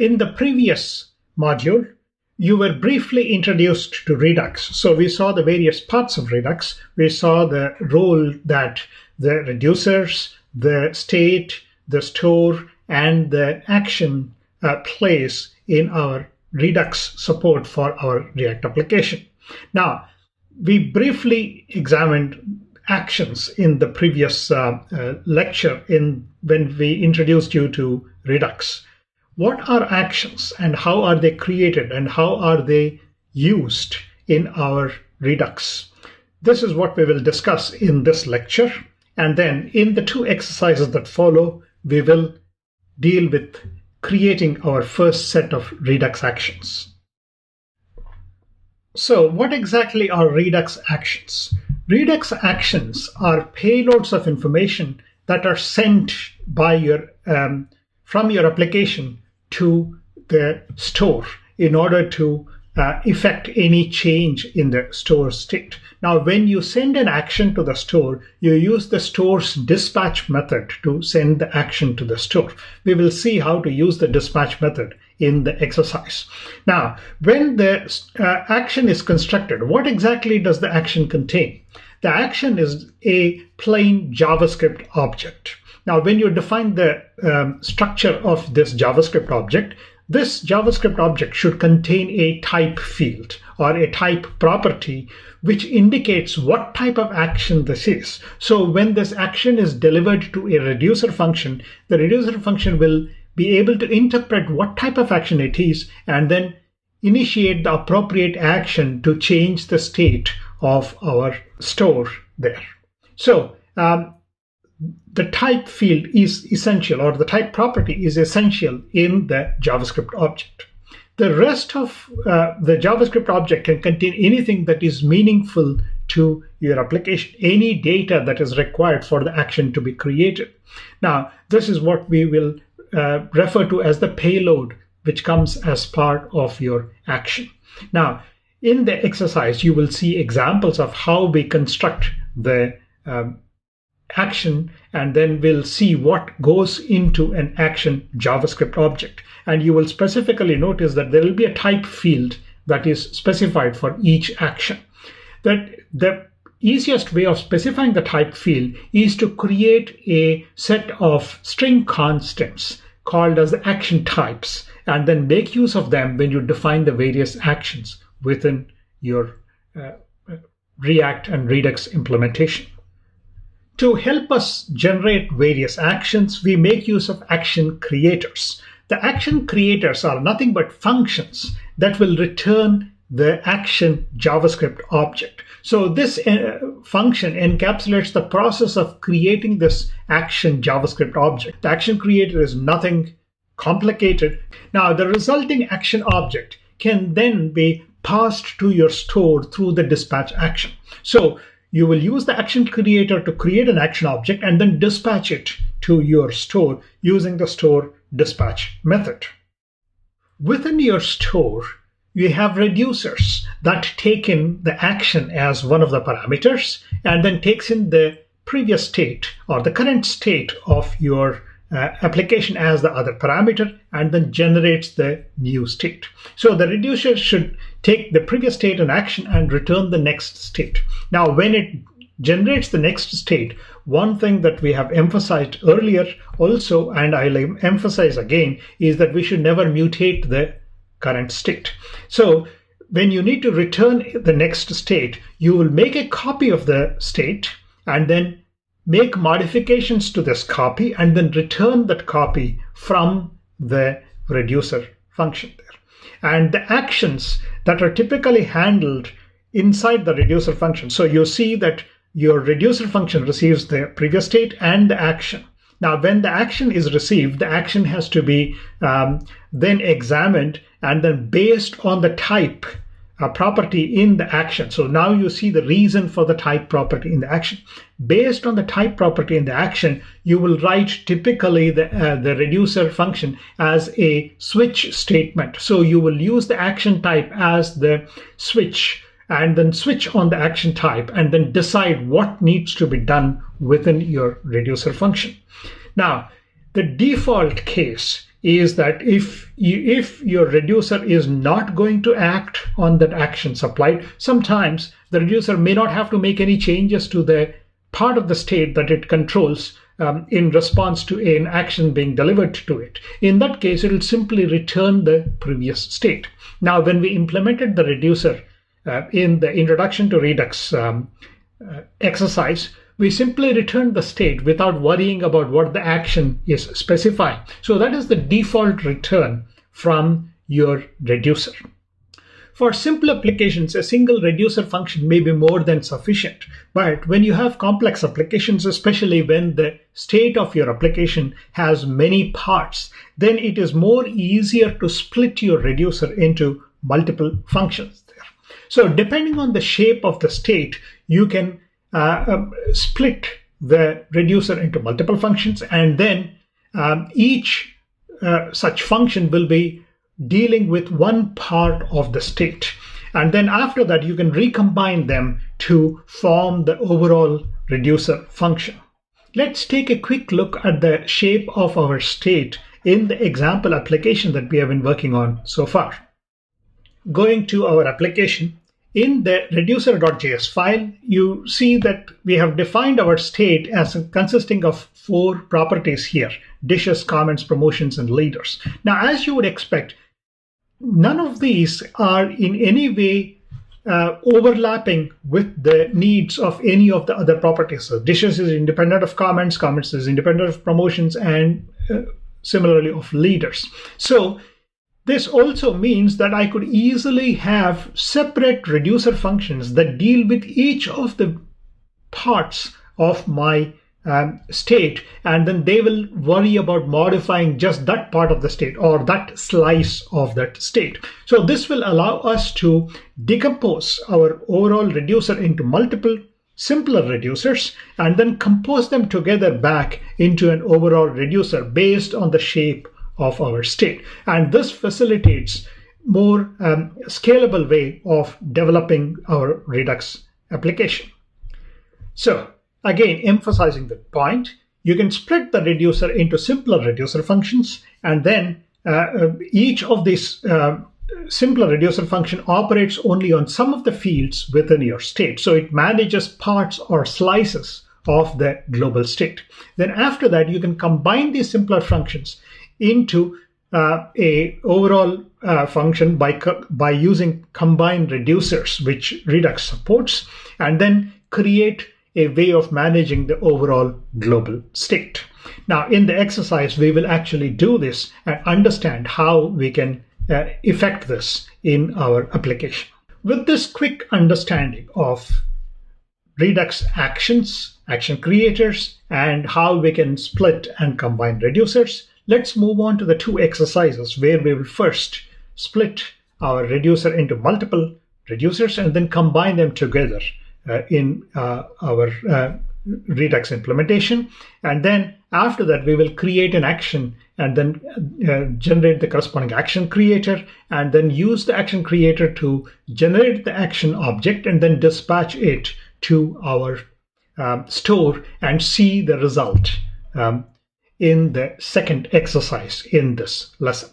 In the previous module, you were briefly introduced to Redux. So we saw the various parts of Redux. We saw the role that the reducers, the state, the store, and the action plays in our Redux support for our React application. Now, we briefly examined actions in the previous lecture when we introduced you to Redux. What are actions and how are they created and how are they used in our Redux? This is what we will discuss in this lecture. And then in the two exercises that follow, we will deal with creating our first set of Redux actions. So what exactly are Redux actions? Redux actions are payloads of information that are sent by from your application to the store in order to effect any change in the store state. Now, when you send an action to the store, you use the store's dispatch method to send the action to the store. We will see how to use the dispatch method in the exercise. Now, when the action is constructed, what exactly does the action contain? The action is a plain JavaScript object. Now, when you define the structure of this JavaScript object, this JavaScript object should contain a type field or a type property which indicates what type of action this is. So when this action is delivered to a reducer function, the reducer function will be able to interpret what type of action it is and then initiate the appropriate action to change the state of our store there. So the type field is essential, or the type property is essential in the JavaScript object. The rest of the JavaScript object can contain anything that is meaningful to your application, any data that is required for the action to be created. Now, this is what we will refer to as the payload, which comes as part of your action. Now, in the exercise, you will see examples of how we construct the action, and then we'll see what goes into an action JavaScript object. And you will specifically notice that there will be a type field that is specified for each action. That the easiest way of specifying the type field is to create a set of string constants called as the action types, and then make use of them when you define the various actions within your React and Redux implementation. To help us generate various actions, we make use of action creators. The action creators are nothing but functions that will return the action JavaScript object. So this function encapsulates the process of creating this action JavaScript object. The action creator is nothing complicated. Now, the resulting action object can then be passed to your store through the dispatch action. So you will use the action creator to create an action object and then dispatch it to your store using the store dispatch method. Within your store, you have reducers that take in the action as one of the parameters and then takes in the previous state or the current state of your application as the other parameter and then generates the new state. So the reducer should take the previous state and action and return the next state. Now, when it generates the next state, one thing that we have emphasized earlier also, and I'll emphasize again, is that we should never mutate the current state. So when you need to return the next state, you will make a copy of the state and then make modifications to this copy and then return that copy from the reducer function there. And the actions that are typically handled inside the reducer function. So you see that your reducer function receives the previous state and the action. Now, when the action is received, the action has to be then examined and then based on the type property in the action. So now you see the reason for the type property in the action. Based on the type property in the action, you will write typically the reducer function as a switch statement. So you will use the action type as the switch and then switch on the action type and then decide what needs to be done within your reducer function. Now, the default case is that if your reducer is not going to act on that action supplied, sometimes the reducer may not have to make any changes to the part of the state that it controls in response to an action being delivered to it. In that case, it will simply return the previous state. Now, when we implemented the reducer in the introduction to Redux exercise, we simply return the state without worrying about what the action is specifying. So that is the default return from your reducer. For simple applications, a single reducer function may be more than sufficient. But when you have complex applications, especially when the state of your application has many parts, then it is more easier to split your reducer into multiple functions there. So depending on the shape of the state, you can split the reducer into multiple functions, and then each such function will be dealing with one part of the state. And then after that, you can recombine them to form the overall reducer function. Let's take a quick look at the shape of our state in the example application that we have been working on so far. Going to our application, in the reducer.js file, you see that we have defined our state as consisting of 4 properties here: dishes, comments, promotions, and leaders. Now, as you would expect, none of these are in any way overlapping with the needs of any of the other properties. So dishes is independent of comments, comments is independent of promotions, and similarly of leaders. So this also means that I could easily have separate reducer functions that deal with each of the parts of my state, and then they will worry about modifying just that part of the state or that slice of that state. So this will allow us to decompose our overall reducer into multiple simpler reducers and then compose them together back into an overall reducer based on the shape of our state. And this facilitates more scalable way of developing our Redux application. So again, emphasizing the point, you can split the reducer into simpler reducer functions, and then each of these simpler reducer function operates only on some of the fields within your state. So it manages parts or slices of the global state. Then after that, you can combine these simpler functions into a overall function by using combined reducers, which Redux supports, and then create a way of managing the overall global state. Now, in the exercise, we will actually do this and understand how we can effect this in our application. With this quick understanding of Redux actions, action creators, and how we can split and combine reducers, let's move on to the 2 exercises where we will first split our reducer into multiple reducers and then combine them together in our Redux implementation. And then after that, we will create an action and then generate the corresponding action creator, and then use the action creator to generate the action object and then dispatch it to our store and see the result in the second exercise in this lesson.